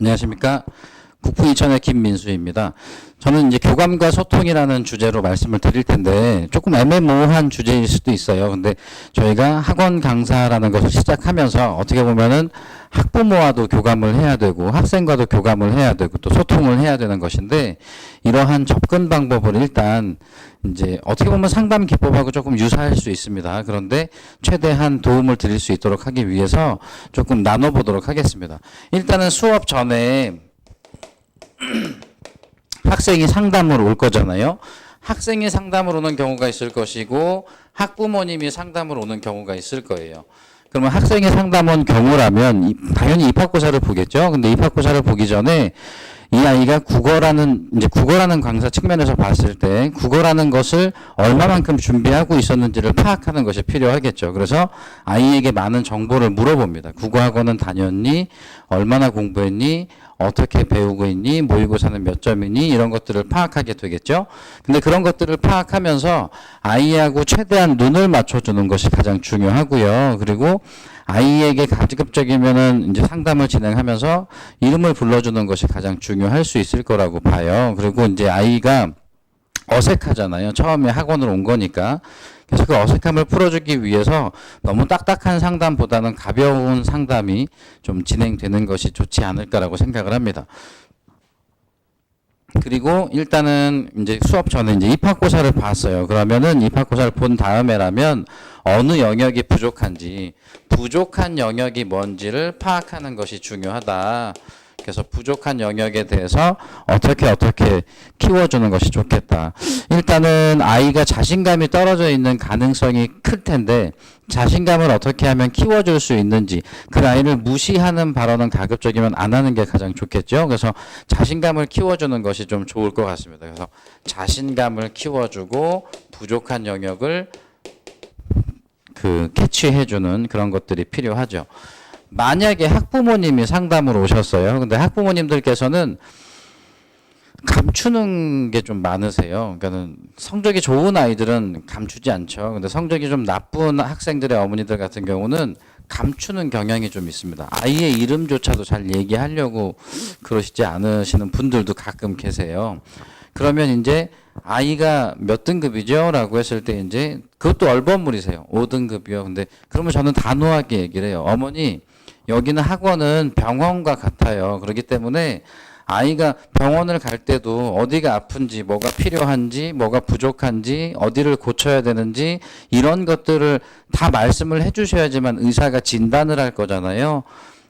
안녕하십니까. 국부 이천의 김민수입니다. 저는 이제 교감과 소통이라는 주제로 말씀을 드릴 텐데 조금 애매모호한 주제일 수도 있어요. 근데 저희가 학원 강사라는 것을 시작하면서 어떻게 보면은 학부모와도 교감을 해야 되고 학생과도 교감을 해야 되고 또 소통을 해야 되는 것인데 이러한 접근 방법을 일단 이제 어떻게 보면 상담 기법하고 조금 유사할 수 있습니다. 그런데 최대한 도움을 드릴 수 있도록 하기 위해서 조금 나눠보도록 하겠습니다. 일단은 수업 전에 학생이 상담으로 올 거잖아요. 학생이 상담으로 오는 경우가 있을 것이고 학부모님이 상담으로 오는 경우가 있을 거예요. 그러면 학생이 상담 온 경우라면 당연히 입학고사를 보겠죠. 근데 입학고사를 보기 전에 이 아이가 국어라는 강사 측면에서 봤을 때 국어라는 것을 얼마만큼 준비하고 있었는지를 파악하는 것이 필요하겠죠. 그래서 아이에게 많은 정보를 물어봅니다. 국어학원은 다녔니? 얼마나 공부했니? 어떻게 배우고 있니? 모의고사는 몇 점이니? 이런 것들을 파악하게 되겠죠. 근데 그런 것들을 파악하면서 아이하고 최대한 눈을 맞춰주는 것이 가장 중요하고요. 그리고 아이에게 가급적이면은 이제 상담을 진행하면서 이름을 불러주는 것이 가장 중요할 수 있을 거라고 봐요. 그리고 이제 아이가 어색하잖아요. 처음에 학원을 온 거니까. 그래서 그 어색함을 풀어주기 위해서 너무 딱딱한 상담보다는 가벼운 상담이 좀 진행되는 것이 좋지 않을까라고 생각을 합니다. 그리고 일단은 이제 수업 전에 이제 입학고사를 봤어요. 그러면은 입학고사를 본 다음에라면 어느 영역이 부족한지, 부족한 영역이 뭔지를 파악하는 것이 중요하다. 그래서 부족한 영역에 대해서 어떻게 키워주는 것이 좋겠다. 일단은 아이가 자신감이 떨어져 있는 가능성이 클 텐데 자신감을 어떻게 하면 키워줄 수 있는지, 그 아이를 무시하는 발언은 가급적이면 안 하는 게 가장 좋겠죠. 그래서 자신감을 키워주는 것이 좀 좋을 것 같습니다. 그래서 자신감을 키워주고 부족한 영역을 캐치해주는 그런 것들이 필요하죠. 만약에 학부모님이 상담으로 오셨어요. 근데 학부모님들께서는 감추는 게 좀 많으세요. 그러니까는 성적이 좋은 아이들은 감추지 않죠. 근데 성적이 좀 나쁜 학생들의 어머니들 같은 경우는 감추는 경향이 좀 있습니다. 아이의 이름조차도 잘 얘기하려고 그러시지 않으시는 분들도 가끔 계세요. 그러면 이제 아이가 몇 등급이죠? 라고 했을 때 이제 그것도 얼버무리세요. 5등급이요. 근데 그러면 저는 단호하게 얘기를 해요. 어머니, 여기는 학원은 병원과 같아요. 그렇기 때문에 아이가 병원을 갈 때도 어디가 아픈지, 뭐가 필요한지, 뭐가 부족한지, 어디를 고쳐야 되는지 이런 것들을 다 말씀을 해주셔야지만 의사가 진단을 할 거잖아요.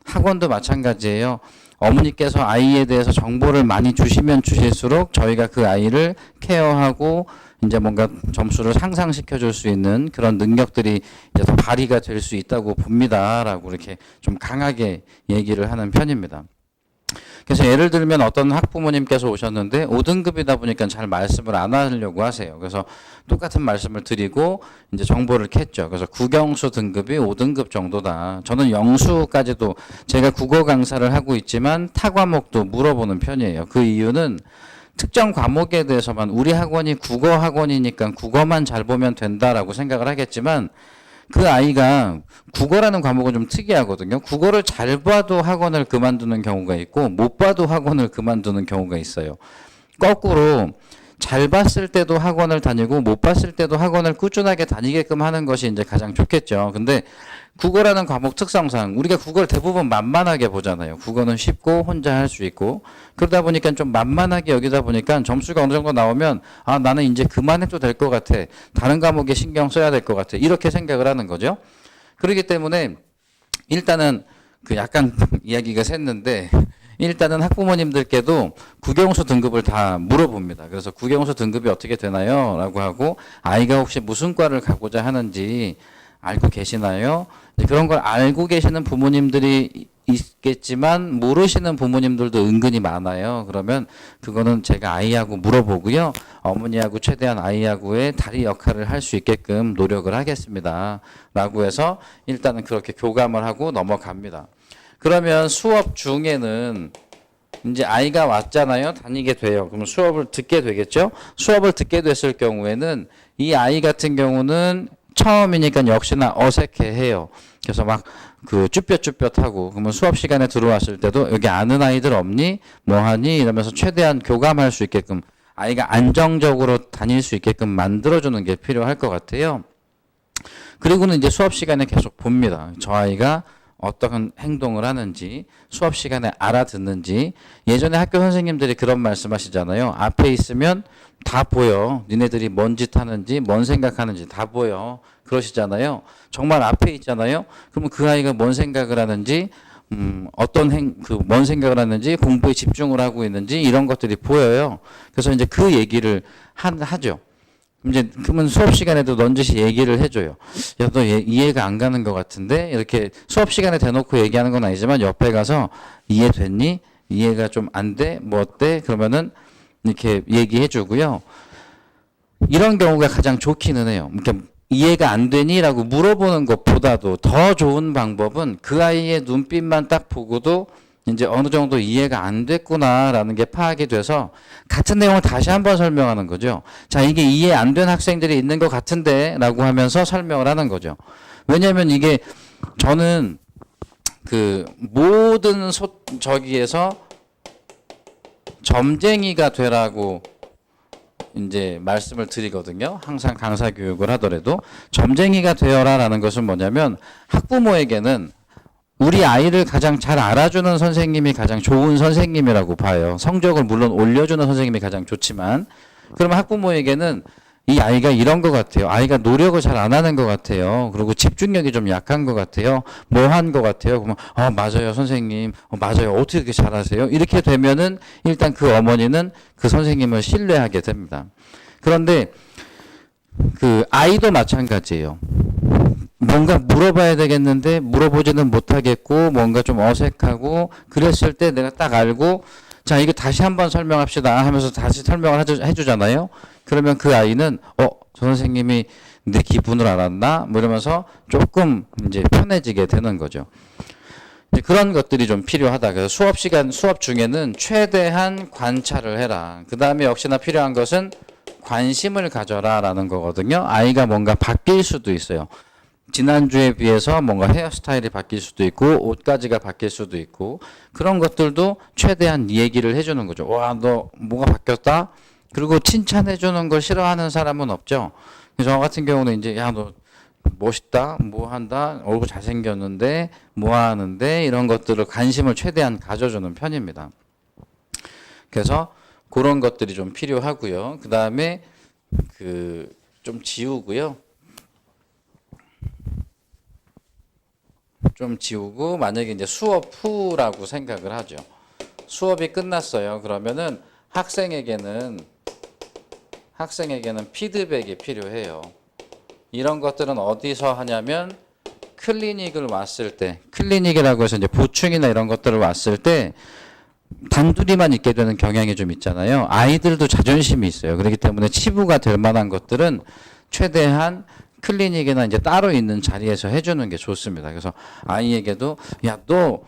학원도 마찬가지예요. 어머니께서 아이에 대해서 정보를 많이 주시면 주실수록 저희가 그 아이를 케어하고 이제 뭔가 점수를 상상시켜 줄 수 있는 그런 능력들이 이제 더 발휘가 될 수 있다고 봅니다라고 이렇게 좀 강하게 얘기를 하는 편입니다. 그래서 예를 들면 어떤 학부모님께서 오셨는데 5등급이다 보니까 잘 말씀을 안 하려고 하세요. 그래서 똑같은 말씀을 드리고 이제 정보를 캤죠. 그래서 국영수 등급이 5등급 정도다. 저는 영수까지도 제가 국어 강사를 하고 있지만 타 과목도 물어보는 편이에요. 그 이유는 특정 과목에 대해서만 우리 학원이 국어 학원이니까 국어만 잘 보면 된다라고 생각을 하겠지만 그 아이가 국어라는 과목은 좀 특이하거든요. 국어를 잘 봐도 학원을 그만두는 경우가 있고 못 봐도 학원을 그만두는 경우가 있어요. 거꾸로 잘 봤을 때도 학원을 다니고 못 봤을 때도 학원을 꾸준하게 다니게끔 하는 것이 이제 가장 좋겠죠. 근데 국어라는 과목 특성상 우리가 국어를 대부분 만만하게 보잖아요. 국어는 쉽고 혼자 할 수 있고 그러다 보니까 좀 만만하게 여기다 보니까 점수가 어느 정도 나오면 아 나는 이제 그만해도 될 것 같아. 다른 과목에 신경 써야 될 것 같아. 이렇게 생각을 하는 거죠. 그렇기 때문에 일단은 약간 이야기가 샜는데 일단은 학부모님들께도 국영수 등급을 다 물어봅니다. 그래서 국영수 등급이 어떻게 되나요? 라고 하고 아이가 혹시 무슨 과를 가고자 하는지 알고 계시나요? 그런 걸 알고 계시는 부모님들이 있겠지만 모르시는 부모님들도 은근히 많아요. 그러면 그거는 제가 아이하고 물어보고요. 어머니하고 최대한 아이하고의 다리 역할을 할 수 있게끔 노력을 하겠습니다. 라고 해서 일단은 그렇게 교감을 하고 넘어갑니다. 그러면 수업 중에는 이제 아이가 왔잖아요. 다니게 돼요. 그러면 수업을 듣게 되겠죠. 수업을 듣게 됐을 경우에는 이 아이 같은 경우는 처음이니까 역시나 어색해해요. 그래서 막 그 쭈뼛쭈뼛하고 그러면 수업 시간에 들어왔을 때도 여기 아는 아이들 없니? 뭐 하니? 이러면서 최대한 교감할 수 있게끔 아이가 안정적으로 다닐 수 있게끔 만들어주는 게 필요할 것 같아요. 그리고는 이제 수업 시간에 계속 봅니다. 저 아이가 어떤 행동을 하는지, 수업 시간에 알아듣는지. 예전에 학교 선생님들이 그런 말씀 하시잖아요. 앞에 있으면 다 보여. 니네들이 뭔 짓 하는지, 뭔 생각하는지 다 보여. 그러시잖아요. 정말 앞에 있잖아요. 그러면 그 아이가 뭔 생각을 하는지, 뭔 생각을 하는지, 공부에 집중을 하고 있는지, 이런 것들이 보여요. 그래서 이제 그 얘기를 하죠. 이제 그러면 수업 시간에도 넌지시 얘기를 해줘요. 야, 너 이해가 안 가는 것 같은데? 이렇게 수업 시간에 대놓고 얘기하는 건 아니지만 옆에 가서 이해됐니? 이해가 좀 안 돼? 뭐 어때? 그러면은 이렇게 얘기해주고요. 이런 경우가 가장 좋기는 해요. 그러니까 이해가 안 되니? 라고 물어보는 것보다도 더 좋은 방법은 그 아이의 눈빛만 딱 보고도 이제 어느 정도 이해가 안 됐구나라는 게 파악이 돼서 같은 내용을 다시 한번 설명하는 거죠. 자, 이게 이해 안 된 학생들이 있는 것 같은데 라고 하면서 설명을 하는 거죠. 왜냐하면 이게 저는 그 모든 저기에서 점쟁이가 되라고 이제 말씀을 드리거든요. 항상 강사 교육을 하더라도 점쟁이가 되어라라는 것은 뭐냐면 학부모에게는 우리 아이를 가장 잘 알아주는 선생님이 가장 좋은 선생님이라고 봐요. 성적을 물론 올려주는 선생님이 가장 좋지만, 그러면 학부모에게는 이 아이가 이런 것 같아요. 아이가 노력을 잘 안 하는 것 같아요. 그리고 집중력이 좀 약한 것 같아요. 뭐 한 것 같아요. 그러면 맞아요 선생님. 맞아요. 어떻게 그렇게 잘하세요? 이렇게 되면은 일단 그 어머니는 그 선생님을 신뢰하게 됩니다. 그런데 그 아이도 마찬가지예요. 뭔가 물어봐야 되겠는데 물어보지는 못하겠고 뭔가 좀 어색하고 그랬을 때 내가 딱 알고 자 이거 다시 한번 설명합시다 하면서 다시 설명을 해주잖아요. 그러면 그 아이는 저 선생님이 내 기분을 알았나? 뭐 이러면서 조금 이제 편해지게 되는 거죠. 이제 그런 것들이 좀 필요하다. 그래서 수업 중에는 최대한 관찰을 해라. 그 다음에 역시나 필요한 것은 관심을 가져라라는 거거든요. 아이가 뭔가 바뀔 수도 있어요. 지난주에 비해서 뭔가 헤어스타일이 바뀔 수도 있고 옷가지가 바뀔 수도 있고 그런 것들도 최대한 얘기를 해주는 거죠. 와, 너 뭐가 바뀌었다? 그리고 칭찬해주는 걸 싫어하는 사람은 없죠. 저 같은 경우는 이제 야, 너 멋있다, 뭐 한다, 얼굴 잘생겼는데 뭐 하는데 이런 것들을 관심을 최대한 가져주는 편입니다. 그래서 그런 것들이 좀 필요하고요. 그 다음에 좀 지우고요. 좀 지우고 만약에 이제 수업 후라고 생각을 하죠. 수업이 끝났어요. 그러면은 학생에게는 피드백이 필요해요. 이런 것들은 어디서 하냐면 클리닉을 왔을 때, 클리닉이라고 해서 이제 보충이나 이런 것들을 왔을 때 단둘이만 있게 되는 경향이 좀 있잖아요. 아이들도 자존심이 있어요. 그렇기 때문에 치부가 될 만한 것들은 최대한 클리닉이나 이제 따로 있는 자리에서 해주는 게 좋습니다. 그래서 아이에게도 야, 너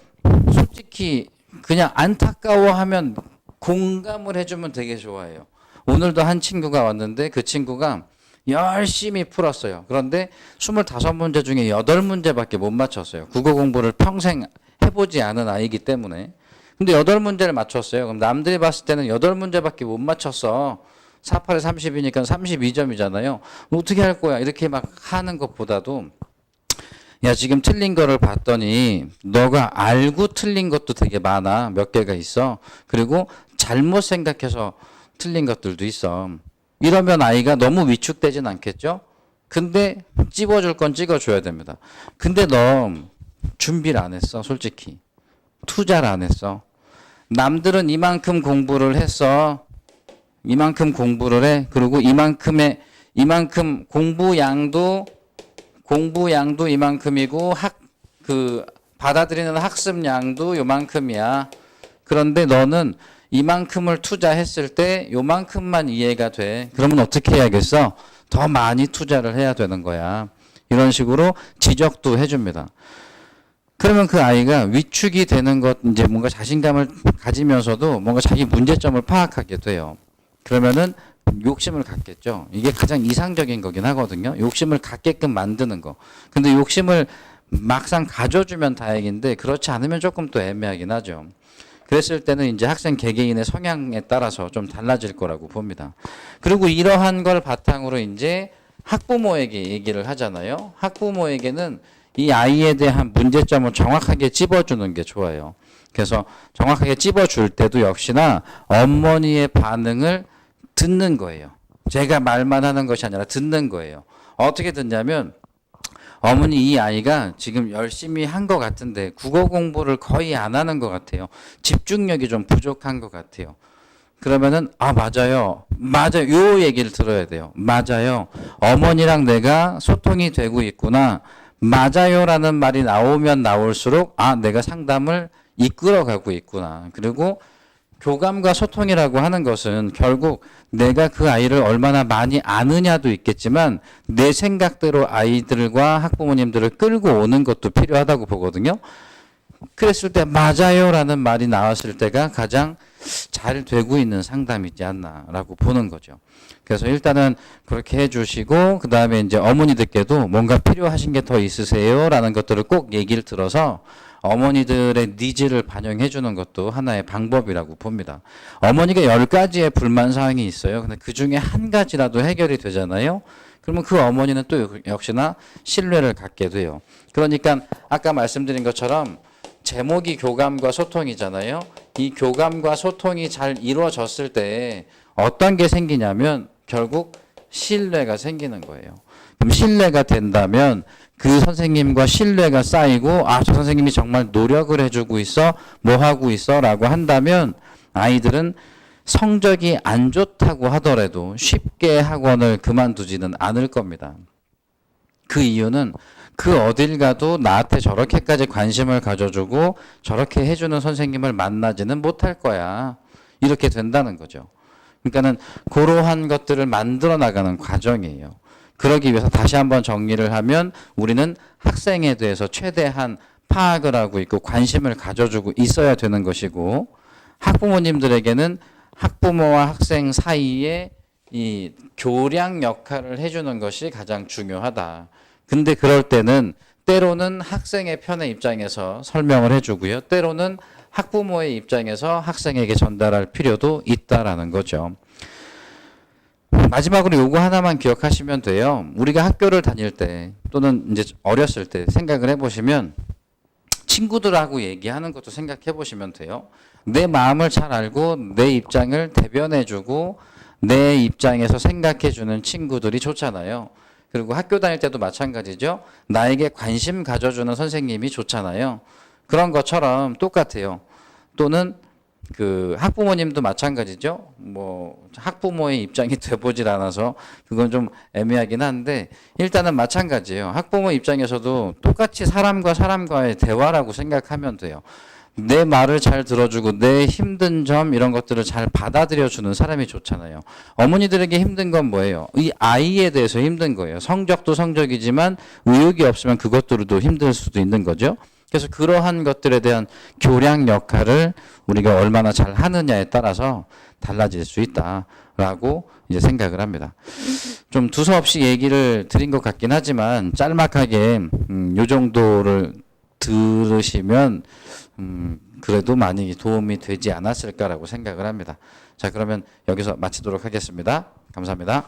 솔직히 그냥 안타까워하면 공감을 해주면 되게 좋아해요. 오늘도 한 친구가 왔는데 그 친구가 열심히 풀었어요. 그런데 25문제 중에 8문제밖에 못 맞췄어요. 국어 공부를 평생 해보지 않은 아이기 때문에. 근데 8문제를 맞췄어요. 그럼 남들이 봤을 때는 8문제밖에 못 맞췄어. 48에 30이니까 32점이잖아요. 어떻게 할 거야? 이렇게 막 하는 것보다도 야, 지금 틀린 거를 봤더니 너가 알고 틀린 것도 되게 많아. 몇 개가 있어. 그리고 잘못 생각해서 틀린 것들도 있어. 이러면 아이가 너무 위축되진 않겠죠? 근데 찝어줄 건 찍어줘야 됩니다. 근데 너 준비를 안 했어, 솔직히. 투자를 안 했어. 남들은 이만큼 공부를 했어. 이만큼 공부를 해. 그리고 이만큼 공부 양도 이만큼이고 받아들이는 학습 양도 요만큼이야. 그런데 너는 이만큼을 투자했을 때 요만큼만 이해가 돼. 그러면 어떻게 해야겠어? 더 많이 투자를 해야 되는 거야. 이런 식으로 지적도 해줍니다. 그러면 그 아이가 위축이 되는 것, 이제 뭔가 자신감을 가지면서도 뭔가 자기 문제점을 파악하게 돼요. 그러면은 욕심을 갖겠죠. 이게 가장 이상적인 거긴 하거든요. 욕심을 갖게끔 만드는 거. 근데 욕심을 막상 가져주면 다행인데 그렇지 않으면 조금 또 애매하긴 하죠. 그랬을 때는 이제 학생 개개인의 성향에 따라서 좀 달라질 거라고 봅니다. 그리고 이러한 걸 바탕으로 이제 학부모에게 얘기를 하잖아요. 학부모에게는 이 아이에 대한 문제점을 정확하게 찝어주는 게 좋아요. 그래서 정확하게 찝어줄 때도 역시나 어머니의 반응을 듣는 거예요. 제가 말만 하는 것이 아니라 듣는 거예요. 어떻게 듣냐면 어머니 이 아이가 지금 열심히 한 것 같은데 국어 공부를 거의 안 하는 것 같아요. 집중력이 좀 부족한 것 같아요. 그러면은 맞아요. 요 얘기를 들어야 돼요. 맞아요. 어머니랑 내가 소통이 되고 있구나. 맞아요라는 말이 나오면 나올수록 내가 상담을 이끌어가고 있구나. 그리고 교감과 소통이라고 하는 것은 결국 내가 그 아이를 얼마나 많이 아느냐도 있겠지만 내 생각대로 아이들과 학부모님들을 끌고 오는 것도 필요하다고 보거든요. 그랬을 때 맞아요라는 말이 나왔을 때가 가장 잘 되고 있는 상담이지 않나라고 보는 거죠. 그래서 일단은 그렇게 해주시고 그 다음에 이제 어머니들께도 뭔가 필요하신 게 더 있으세요라는 것들을 꼭 얘기를 들어서 어머니들의 니즈를 반영해 주는 것도 하나의 방법이라고 봅니다. 어머니가 10가지의 불만 사항이 있어요. 근데 그 중에 한 가지라도 해결이 되잖아요. 그러면 그 어머니는 또 역시나 신뢰를 갖게 돼요. 그러니까 아까 말씀드린 것처럼 제목이 교감과 소통이잖아요. 이 교감과 소통이 잘 이루어졌을 때 어떤 게 생기냐면 결국 신뢰가 생기는 거예요. 그럼 신뢰가 된다면 그 선생님과 신뢰가 쌓이고 저 선생님이 정말 노력을 해주고 있어 뭐 하고 있어 라고 한다면 아이들은 성적이 안 좋다고 하더라도 쉽게 학원을 그만두지는 않을 겁니다. 그 이유는 그 어딜 가도 나한테 저렇게까지 관심을 가져주고 저렇게 해주는 선생님을 만나지는 못할 거야. 이렇게 된다는 거죠. 그러니까는 그러한 것들을 만들어 나가는 과정이에요. 그러기 위해서 다시 한번 정리를 하면 우리는 학생에 대해서 최대한 파악을 하고 있고 관심을 가져주고 있어야 되는 것이고 학부모님들에게는 학부모와 학생 사이에 이 교량 역할을 해주는 것이 가장 중요하다. 근데 그럴 때는 때로는 학생의 편의 입장에서 설명을 해주고요. 때로는 학부모의 입장에서 학생에게 전달할 필요도 있다라는 거죠. 마지막으로 요거 하나만 기억하시면 돼요. 우리가 학교를 다닐 때 또는 이제 어렸을 때 생각을 해보시면 친구들하고 얘기하는 것도 생각해 보시면 돼요. 내 마음을 잘 알고 내 입장을 대변해주고 내 입장에서 생각해주는 친구들이 좋잖아요. 그리고 학교 다닐 때도 마찬가지죠. 나에게 관심 가져주는 선생님이 좋잖아요. 그런 것처럼 똑같아요. 또는 그 학부모님도 마찬가지죠. 뭐 학부모의 입장이 돼보질 않아서 그건 좀 애매하긴 한데 일단은 마찬가지예요. 학부모 입장에서도 똑같이 사람과 사람과의 대화라고 생각하면 돼요. 내 말을 잘 들어주고 내 힘든 점 이런 것들을 잘 받아들여주는 사람이 좋잖아요. 어머니들에게 힘든 건 뭐예요? 이 아이에 대해서 힘든 거예요. 성적도 성적이지만 의욕이 없으면 그것들도 힘들 수도 있는 거죠. 그래서 그러한 것들에 대한 교량 역할을 우리가 얼마나 잘 하느냐에 따라서 달라질 수 있다라고 이제 생각을 합니다. 좀 두서없이 얘기를 드린 것 같긴 하지만 짤막하게 요 정도를 들으시면 그래도 많이 도움이 되지 않았을까라고 생각을 합니다. 자, 그러면 여기서 마치도록 하겠습니다. 감사합니다.